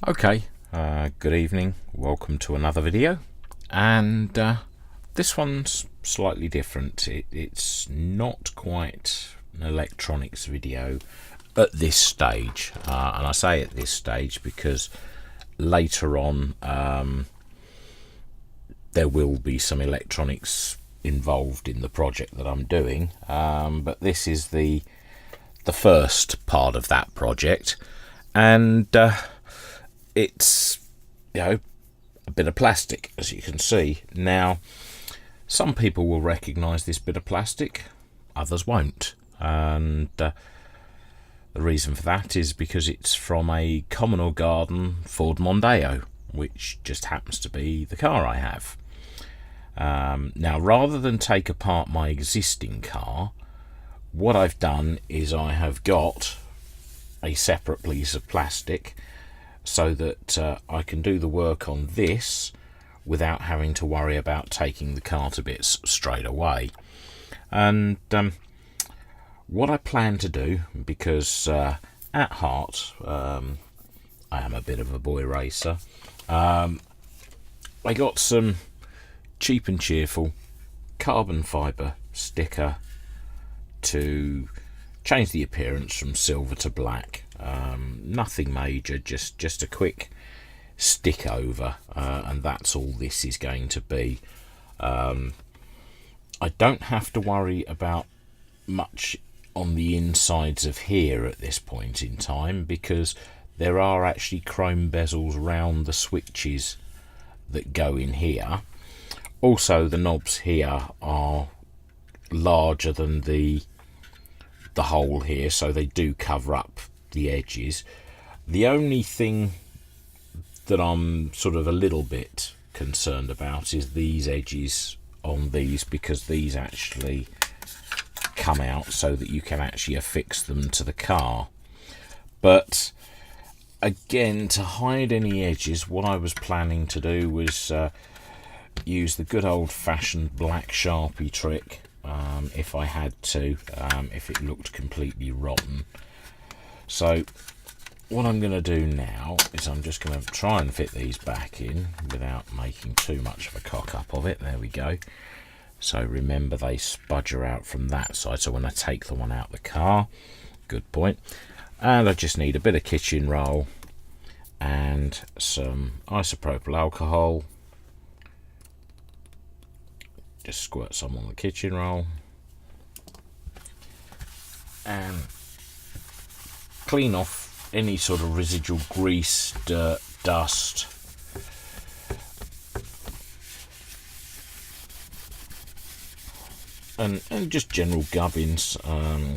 Okay, good evening, welcome to another video, and this one's slightly different. It's not quite an electronics video at this stage, and I say at this stage because later on there will be some electronics involved in the project that I'm doing, but this is the first part of that project, and it's, a bit of plastic, as you can see. Now, some people will recognize this bit of plastic, others won't, and the reason for that is because it's from a common or garden Ford Mondeo, which just happens to be the car I have. Now, rather than take apart my existing car, what I've done is I have got a separate piece of plastic so that I can do the work on this without having to worry about taking the car to bits straight away. And what I plan to do, because at heart I am a bit of a boy racer, I got some cheap and cheerful carbon fibre sticker to change the appearance from silver to black. Nothing major, just a quick stick over, and that's all this is going to be. I don't have to worry about much on the insides of here at this point in time, because there are actually chrome bezels round the switches that go in here. Also, the knobs here are larger than the hole here, so they do cover up the edges. The only thing that I'm sort of a little bit concerned about is these edges on these, because these actually come out so that you can actually affix them to the car. But again, to hide any edges, what I was planning to do was use the good old-fashioned black Sharpie trick, if I had to, if it looked completely rotten. So what I'm going to do now is I'm just going to try and fit these back in without making too much of a cock up of it. There we go. So remember, they spudger out from that side, so when I take the one out the car, good point. And I just need a bit of kitchen roll and some isopropyl alcohol. Just squirt some on the kitchen roll and clean off any sort of residual grease, dirt, dust. And just general gubbins,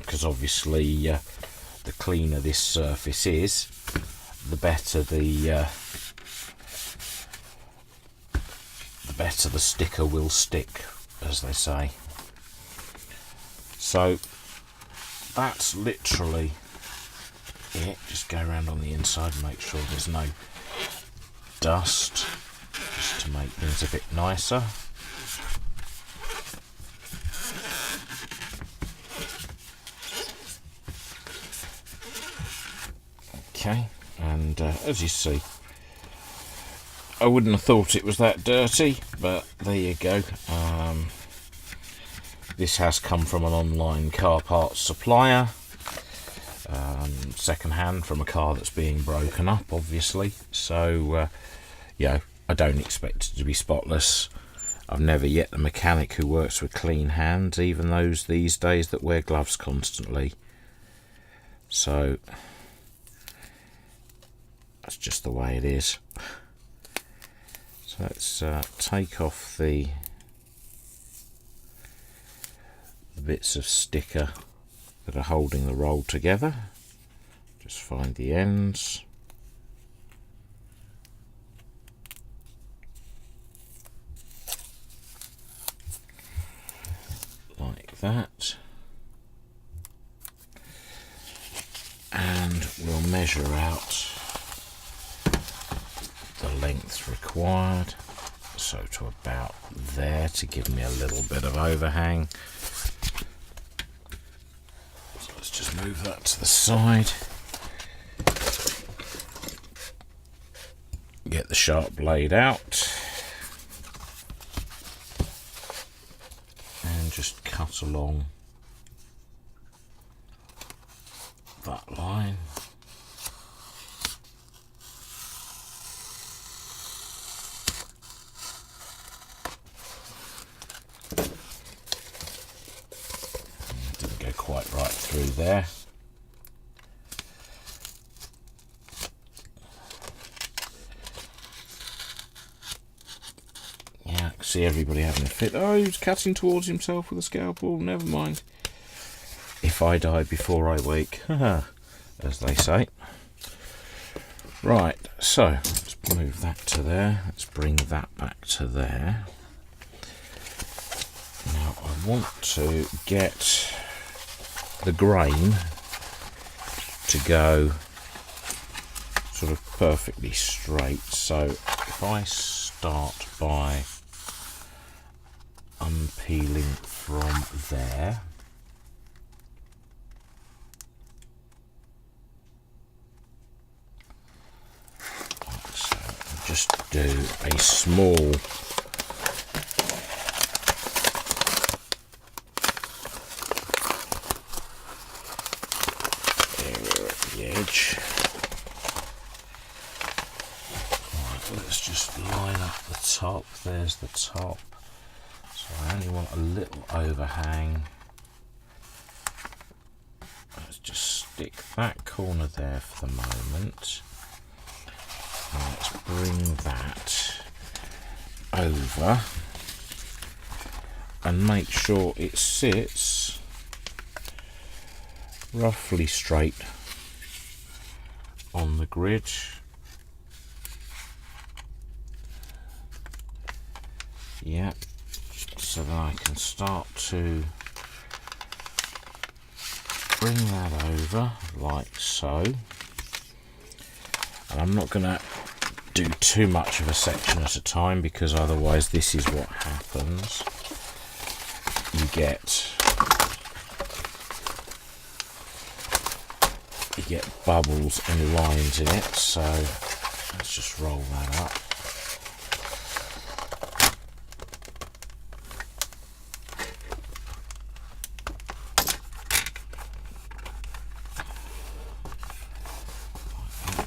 because obviously the cleaner this surface is, the better the sticker will stick, as they say. So that's literally it. Just go around on the inside and make sure there's no dust, just to make things a bit nicer. Okay, and as you see, I wouldn't have thought it was that dirty, but there you go. This has come from an online car parts supplier, second hand, from a car that's being broken up, obviously. So I don't expect it to be spotless. I've never yet a mechanic who works with clean hands, even those these days that wear gloves constantly. So that's just the way it is. So let's take off the bits of sticker that are holding the roll together. Just find the ends. Like that. And we'll measure out the length required, so to about there, to give me a little bit of overhang. So let's just move that to the side. sharp blade out and just cut along that line. Didn't go quite right through there. Yeah, I can see everybody having a fit. Oh, he was cutting towards himself with a scalpel. Never mind. If I die before I wake, as they say. Right, so let's move that to there. Let's bring that back to there. Now I want to get the grain to go sort of perfectly straight. So if I start by unpeeling from there, so I'll just do a small edge. Right, let's just line up the top. There's the top. So I only want a little overhang. Let's just stick that corner there for the moment. And let's bring that over and make sure it sits roughly straight on the grid. Yeah, so then I can start to bring that over like so. And I'm not going to do too much of a section at a time, because otherwise this is what happens. You get bubbles and lines in it, so let's just roll that up.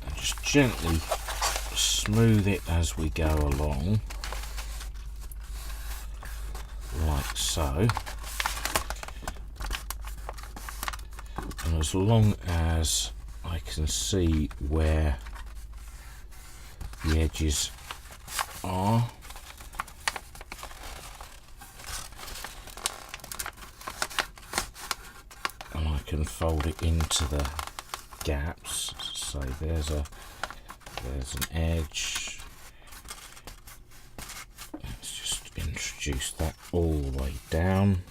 And just gently smooth it as we go along, like so. And as long as I can see where the edges are, and I can fold it into the gaps. So there's an edge. Let's just introduce that all the way down.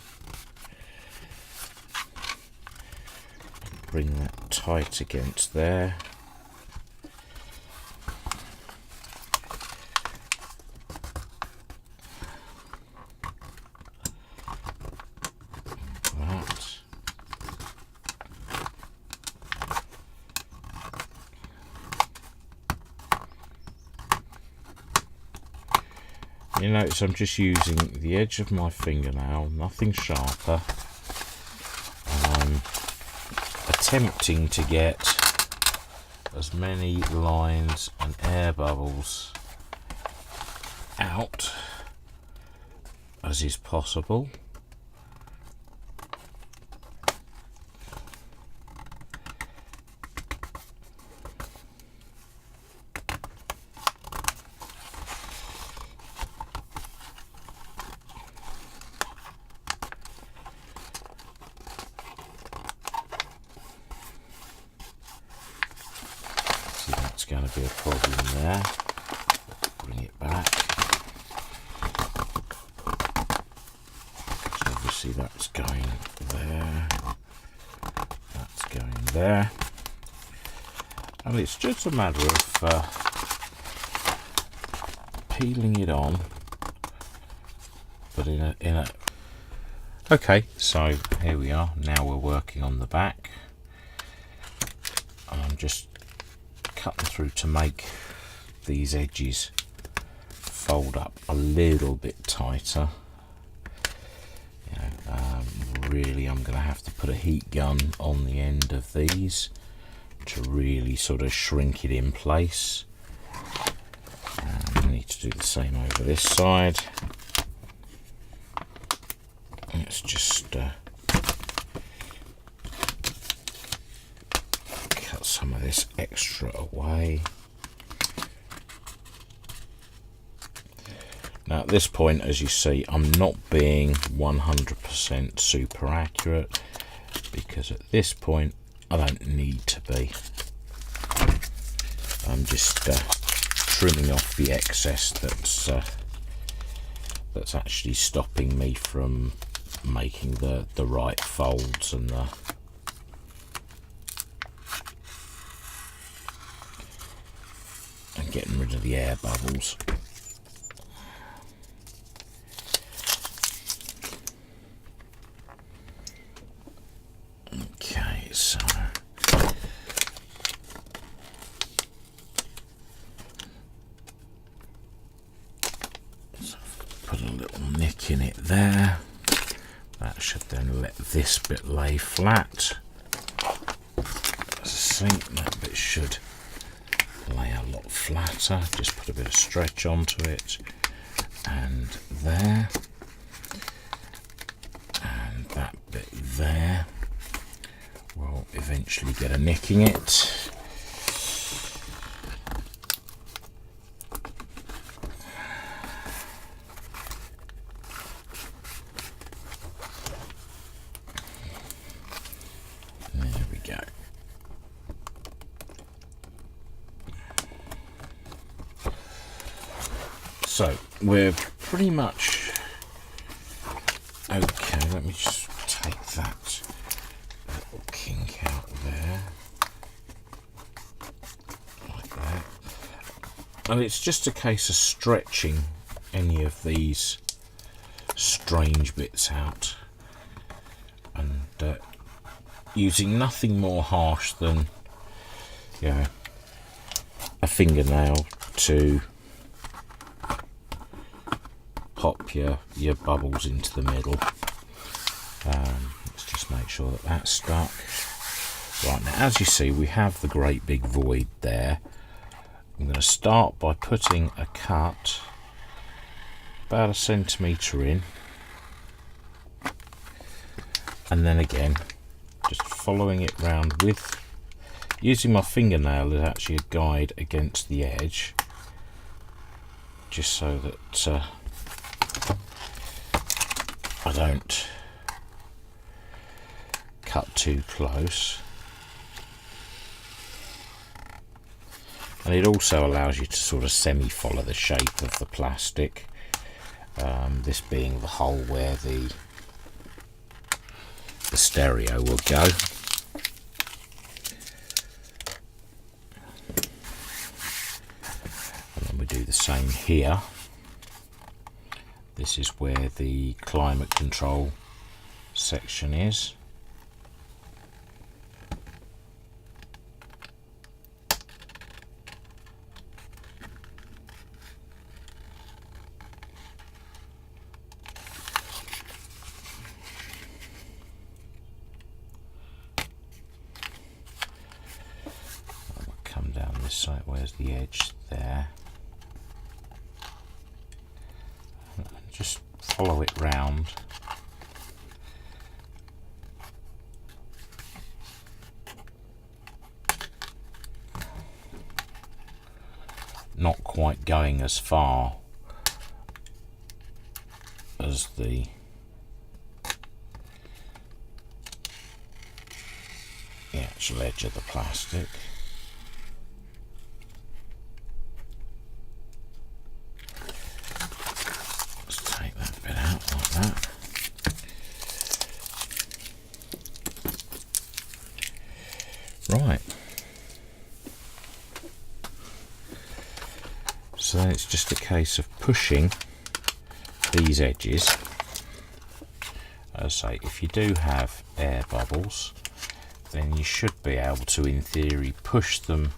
Bring that tight against there. That. You notice I'm just using the edge of my fingernail, nothing sharper. Attempting to get as many lines and air bubbles out as is possible. Going to be a problem there. Bring it back. So obviously that's going there. That's going there. And it's just a matter of peeling it on, but in a. Okay, so here we are. Now we're working on the back. And I'm just cutting through to make these edges fold up a little bit tighter. Really, I'm going to have to put a heat gun on the end of these to really sort of shrink it in place. I need to do the same over this side. Let's just cut some of this extra away. Now at this point, as you see, I'm not being 100% super accurate, because at this point I don't need to be. I'm just trimming off the excess that's actually stopping me from making the right folds and getting rid of the air bubbles. Okay, so put a little nick in it there. That should then let this bit lay flat. See, that bit should lay a lot flatter. Just put a bit of stretch onto it, and there, and that bit there will eventually get a nick in it. There we go. So we're pretty much okay. Let me just take that little kink out there, like that. And it's just a case of stretching any of these strange bits out, and using nothing more harsh than, you know, a fingernail to pop your bubbles into the middle. Let's just make sure that that's stuck. Right, now as you see, we have the great big void there. I'm going to start by putting a cut about 1 centimetre in, and then again just following it round with using my fingernail as actually a guide against the edge, just so that I don't cut too close. And it also allows you to sort of semi-follow the shape of the plastic, this being the hole where the stereo will go. And then we do the same here. This is where the climate control section is. I'll come down this side. Where's the edge there? Just follow it round. Not quite going as far as the actual edge of the plastic. Right, so then it's just a case of pushing these edges. As I say, if you do have air bubbles, then you should be able to, in theory, push them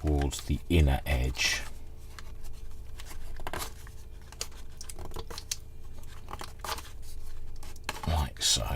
towards the inner edge. Like so.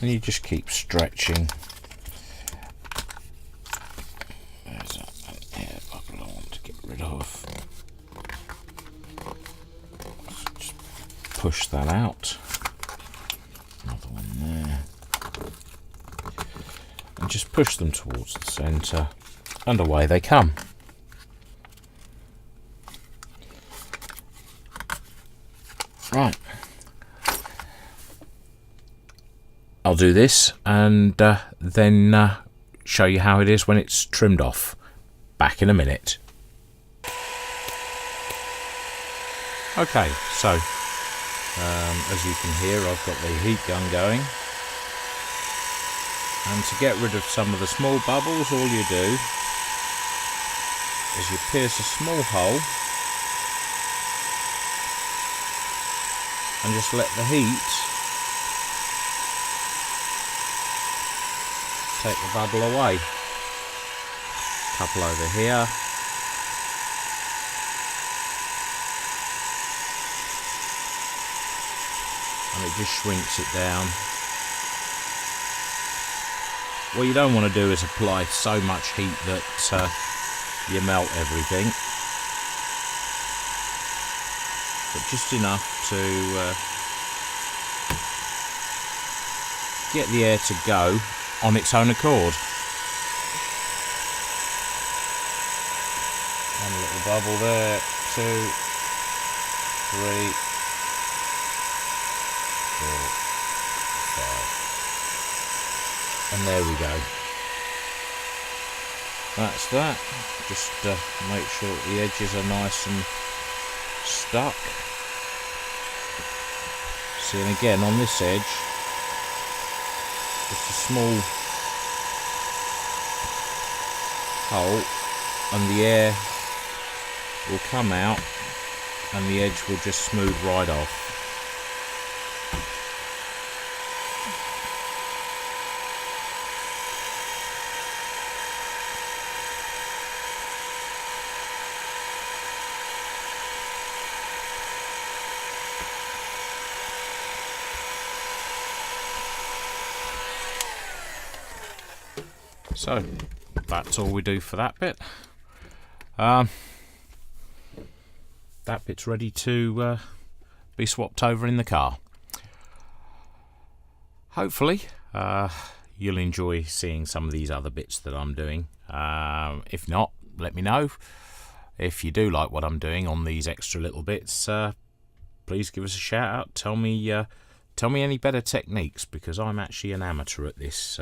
And you just keep stretching. There's an air bubble I want to get rid of. Just push that out. Another one there. And just push them towards the centre. And away they come. Right. I'll do this and then show you how it is when it's trimmed off. Back in a minute. Okay, so as you can hear, I've got the heat gun going, and to get rid of some of the small bubbles, all you do is you pierce a small hole and just let the heat take the bubble away. Couple over here. And it just shrinks it down. What you don't want to do is apply so much heat that you melt everything. But just enough to get the air to go on its own accord. One little bubble there, 2, 3, 4, 5. And there we go. That's that. Just make sure the edges are nice and stuck. See, and again on this edge, just a small hole and the air will come out and the edge will just smooth right off. So that's all we do for that bit. That bit's ready to be swapped over in the car. Hopefully you'll enjoy seeing some of these other bits that I'm doing. If not, let me know. If you do like what I'm doing on these extra little bits, please give us a shout out. Tell me any better techniques, because I'm actually an amateur at this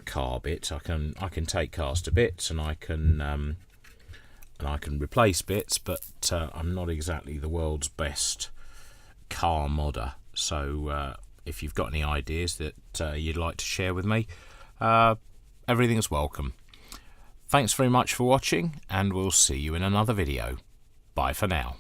car bit. I can take cars to bits, and I can replace bits, but I'm not exactly the world's best car modder. So if you've got any ideas that you'd like to share with me, everything's welcome. Thanks very much for watching, and we'll see you in another video. Bye for now.